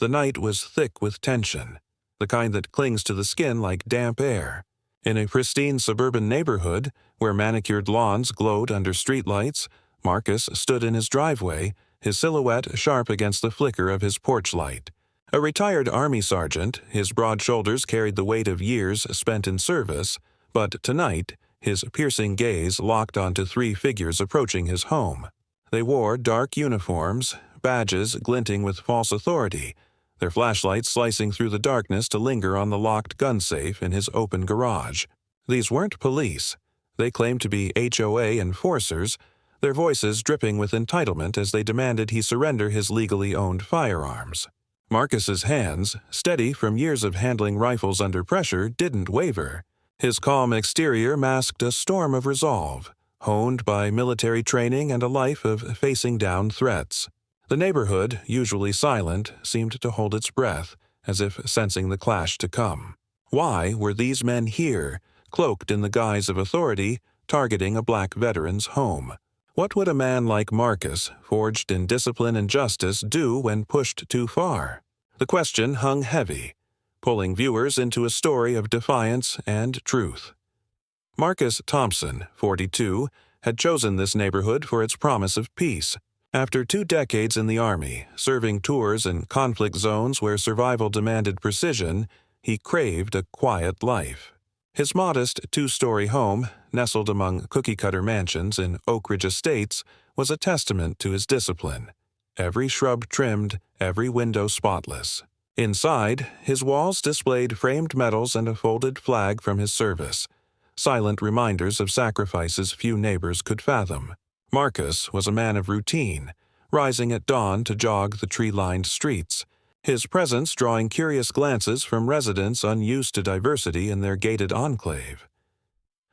The night was thick with tension, the kind that clings to the skin like damp air. In a pristine suburban neighborhood, where manicured lawns glowed under streetlights, Marcus stood in his driveway, his silhouette sharp against the flicker of his porch light. A retired Army sergeant, his broad shoulders carried the weight of years spent in service, but tonight, his piercing gaze locked onto three figures approaching his home. They wore dark uniforms, badges glinting with false authority, their flashlights slicing through the darkness to linger on the locked gun safe in his open garage. These weren't police. They claimed to be HOA enforcers, their voices dripping with entitlement as they demanded he surrender his legally owned firearms. Marcus's hands, steady from years of handling rifles under pressure, didn't waver. His calm exterior masked a storm of resolve, honed by military training and a life of facing down threats. The neighborhood, usually silent, seemed to hold its breath, as if sensing the clash to come. Why were these men here, cloaked in the guise of authority, targeting a black veteran's home? What would a man like Marcus, forged in discipline and justice, do when pushed too far? The question hung heavy, pulling viewers into a story of defiance and truth. Marcus Thompson, 42, had chosen this neighborhood for its promise of peace. After 2 decades in the Army, serving tours in conflict zones where survival demanded precision, he craved a quiet life. His modest 2-story home, nestled among cookie-cutter mansions in Oak Ridge Estates, was a testament to his discipline. Every shrub trimmed, every window spotless. Inside, his walls displayed framed medals and a folded flag from his service, silent reminders of sacrifices few neighbors could fathom. Marcus was a man of routine, rising at dawn to jog the tree-lined streets, his presence drawing curious glances from residents unused to diversity in their gated enclave.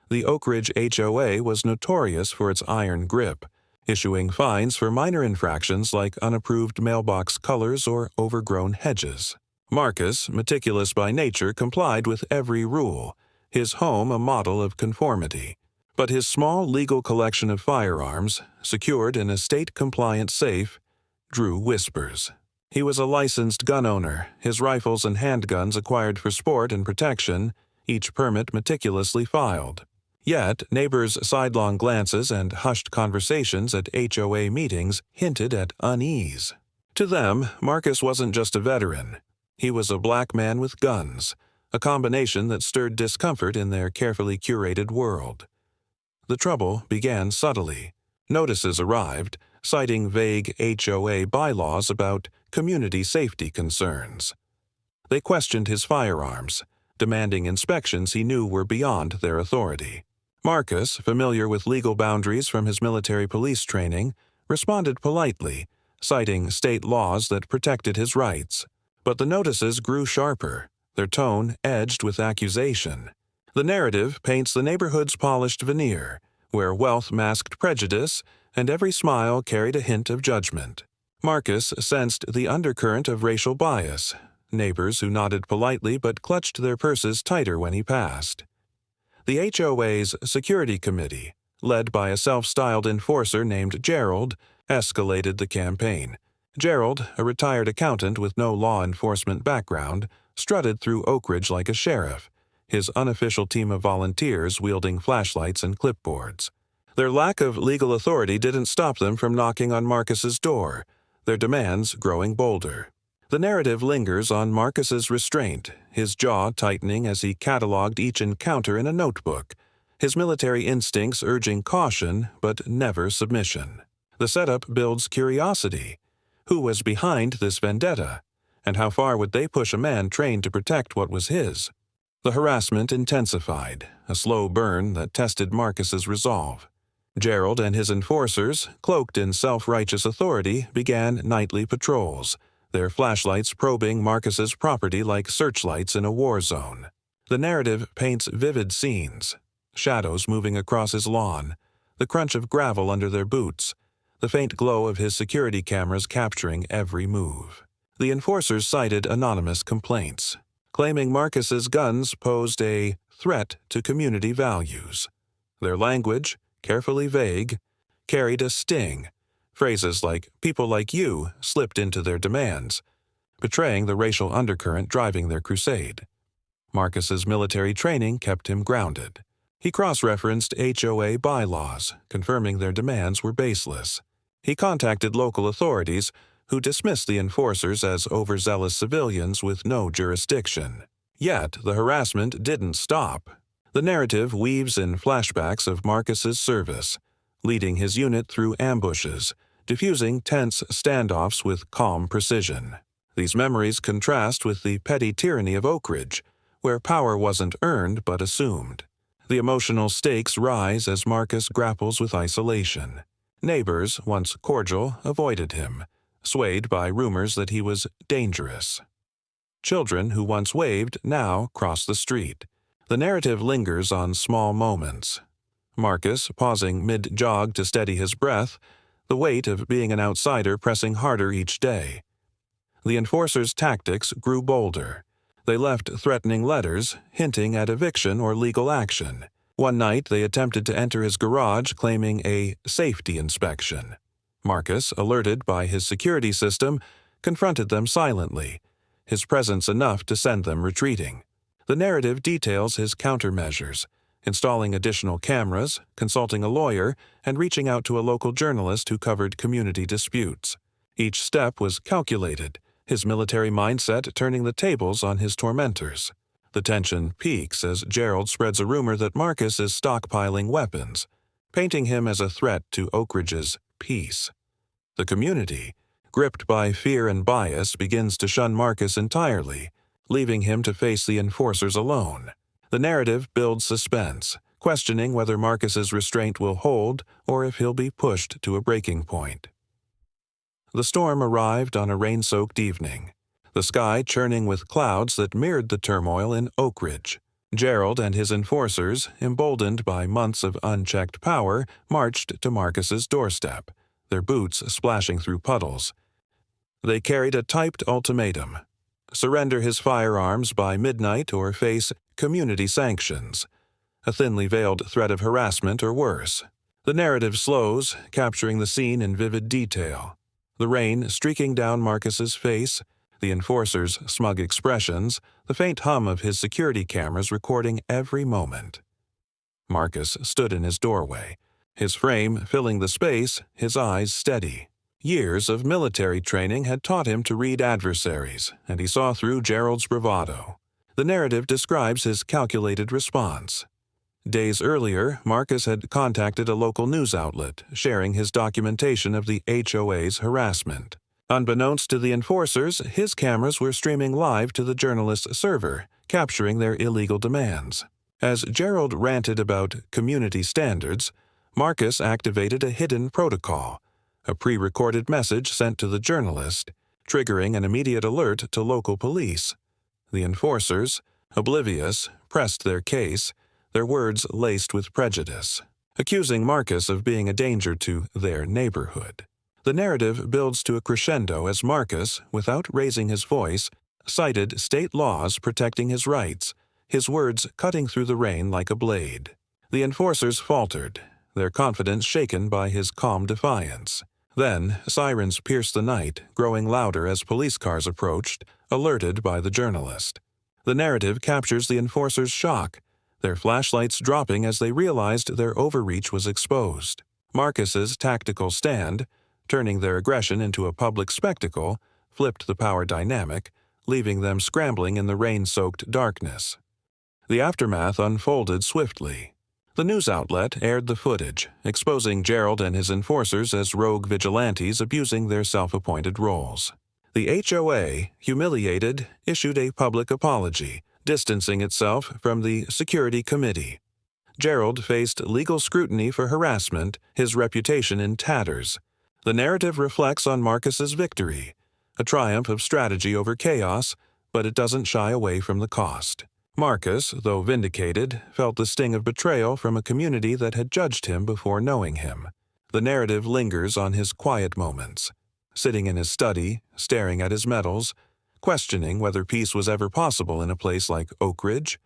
The Oak Ridge HOA was notorious for its iron grip, issuing fines for minor infractions like unapproved mailbox colors or overgrown hedges. Marcus, meticulous by nature, complied with every rule, his home a model of conformity. But his small legal collection of firearms, secured in a state-compliant safe, drew whispers. He was a licensed gun owner, his rifles and handguns acquired for sport and protection, each permit meticulously filed. Yet, neighbors' sidelong glances and hushed conversations at HOA meetings hinted at unease. To them, Marcus wasn't just a veteran. He was a black man with guns, a combination that stirred discomfort in their carefully curated world. The trouble began subtly. Notices arrived, citing vague HOA bylaws about community safety concerns. They questioned his firearms, demanding inspections he knew were beyond their authority. Marcus, familiar with legal boundaries from his military police training, responded politely, citing state laws that protected his rights. But the notices grew sharper, their tone edged with accusation. The narrative paints the neighborhood's polished veneer, where wealth masked prejudice and every smile carried a hint of judgment. Marcus sensed the undercurrent of racial bias, neighbors who nodded politely but clutched their purses tighter when he passed. The HOA's security committee, led by a self-styled enforcer named Gerald, escalated the campaign. Gerald, a retired accountant with no law enforcement background, strutted through Oak Ridge like a sheriff, his unofficial team of volunteers wielding flashlights and clipboards. Their lack of legal authority didn't stop them from knocking on Marcus's door, their demands growing bolder. The narrative lingers on Marcus's restraint, his jaw tightening as he cataloged each encounter in a notebook, his military instincts urging caution but never submission. The setup builds curiosity. Who was behind this vendetta? And how far would they push a man trained to protect what was his? The harassment intensified, a slow burn that tested Marcus's resolve. Gerald and his enforcers, cloaked in self-righteous authority, began nightly patrols, their flashlights probing Marcus's property like searchlights in a war zone. The narrative paints vivid scenes, shadows moving across his lawn, the crunch of gravel under their boots, the faint glow of his security cameras capturing every move. The enforcers cited anonymous complaints, claiming Marcus's guns posed a threat to community values. Their language, carefully vague, carried a sting. Phrases like "people like you" slipped into their demands. betraying the racial undercurrent driving their crusade. Marcus's military training kept him grounded. He cross-referenced HOA bylaws, confirming their demands were baseless. He contacted local authorities, who dismissed the enforcers as overzealous civilians with no jurisdiction. Yet the harassment didn't stop. The narrative weaves in flashbacks of Marcus's service, leading his unit through ambushes, diffusing tense standoffs with calm precision. These memories contrast with the petty tyranny of Oak Ridge, where power wasn't earned but assumed. The emotional stakes rise as Marcus grapples with isolation. Neighbors, once cordial, avoided him, swayed by rumors that he was dangerous. Children who once waved now cross the street. The narrative lingers on small moments. Marcus, pausing mid-jog to steady his breath, the weight of being an outsider pressing harder each day. The enforcers' tactics grew bolder. They left threatening letters, hinting at eviction or legal action. One night they attempted to enter his garage claiming a safety inspection. Marcus, alerted by his security system, confronted them silently, his presence enough to send them retreating. The narrative details his countermeasures, installing additional cameras, consulting a lawyer, and reaching out to a local journalist who covered community disputes. Each step was calculated, his military mindset turning the tables on his tormentors. The tension peaks as Gerald spreads a rumor that Marcus is stockpiling weapons, painting him as a threat to Oak Ridge's peace. The community, gripped by fear and bias, begins to shun Marcus entirely, leaving him to face the enforcers alone. The narrative builds suspense, questioning whether Marcus's restraint will hold or if he'll be pushed to a breaking point. The storm arrived on a rain-soaked evening, the sky churning with clouds that mirrored the turmoil in Oak Ridge. Gerald and his enforcers, emboldened by months of unchecked power, marched to Marcus's doorstep, their boots splashing through puddles. They carried a typed ultimatum: surrender his firearms by midnight or face community sanctions, a thinly veiled threat of harassment or worse. The narrative slows, capturing the scene in vivid detail. The rain streaking down Marcus's face, the enforcer's smug expressions, the faint hum of his security cameras recording every moment. Marcus stood in his doorway, his frame filling the space, his eyes steady. Years of military training had taught him to read adversaries, and he saw through Gerald's bravado. The narrative describes his calculated response. Days earlier, Marcus had contacted a local news outlet, sharing his documentation of the HOA's harassment. Unbeknownst to the enforcers, his cameras were streaming live to the journalist's server, capturing their illegal demands. As Gerald ranted about community standards, Marcus activated a hidden protocol, a pre-recorded message sent to the journalist, triggering an immediate alert to local police. The enforcers, oblivious, pressed their case, their words laced with prejudice, accusing Marcus of being a danger to their neighborhood. The narrative builds to a crescendo as Marcus, without raising his voice, cited state laws protecting his rights, his words cutting through the rain like a blade. The enforcers faltered, their confidence shaken by his calm defiance. Then, sirens pierced the night, growing louder as police cars approached, alerted by the journalist. The narrative captures the enforcers' shock, their flashlights dropping as they realized their overreach was exposed. Marcus's tactical stand, turning their aggression into a public spectacle, flipped the power dynamic, leaving them scrambling in the rain-soaked darkness. The aftermath unfolded swiftly. The news outlet aired the footage, exposing Gerald and his enforcers as rogue vigilantes abusing their self-appointed roles. The HOA, humiliated, issued a public apology, distancing itself from the security committee. Gerald faced legal scrutiny for harassment, his reputation in tatters. The narrative reflects on Marcus's victory, a triumph of strategy over chaos, but it doesn't shy away from the cost. Marcus, though vindicated, felt the sting of betrayal from a community that had judged him before knowing him. The narrative lingers on his quiet moments, sitting in his study, staring at his medals, questioning whether peace was ever possible in a place like Oak Ridge.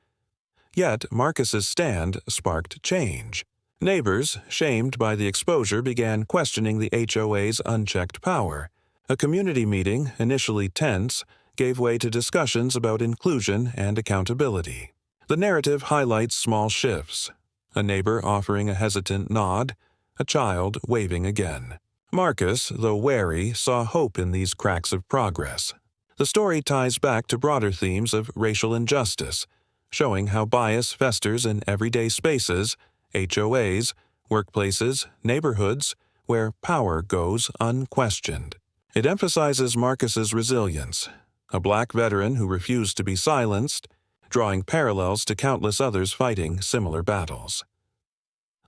Yet Marcus's stand sparked change. Neighbors, shamed by the exposure, began questioning the HOA's unchecked power. A community meeting, initially tense, gave way to discussions about inclusion and accountability. The narrative highlights small shifts: a neighbor offering a hesitant nod, a child waving again. Marcus, though wary, saw hope in these cracks of progress. The story ties back to broader themes of racial injustice, showing how bias festers in everyday spaces, HOAs, workplaces, neighborhoods, where power goes unquestioned. It emphasizes Marcus's resilience, a Black veteran who refused to be silenced, drawing parallels to countless others fighting similar battles.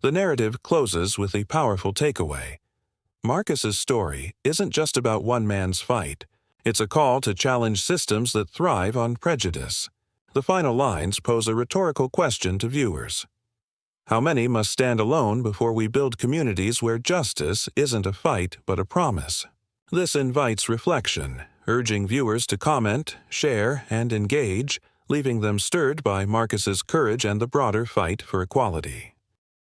The narrative closes with a powerful takeaway. Marcus's story isn't just about one man's fight. It's a call to challenge systems that thrive on prejudice. The final lines pose a rhetorical question to viewers. How many must stand alone before we build communities where justice isn't a fight but a promise? This invites reflection, urging viewers to comment, share, and engage, leaving them stirred by Marcus's courage and the broader fight for equality.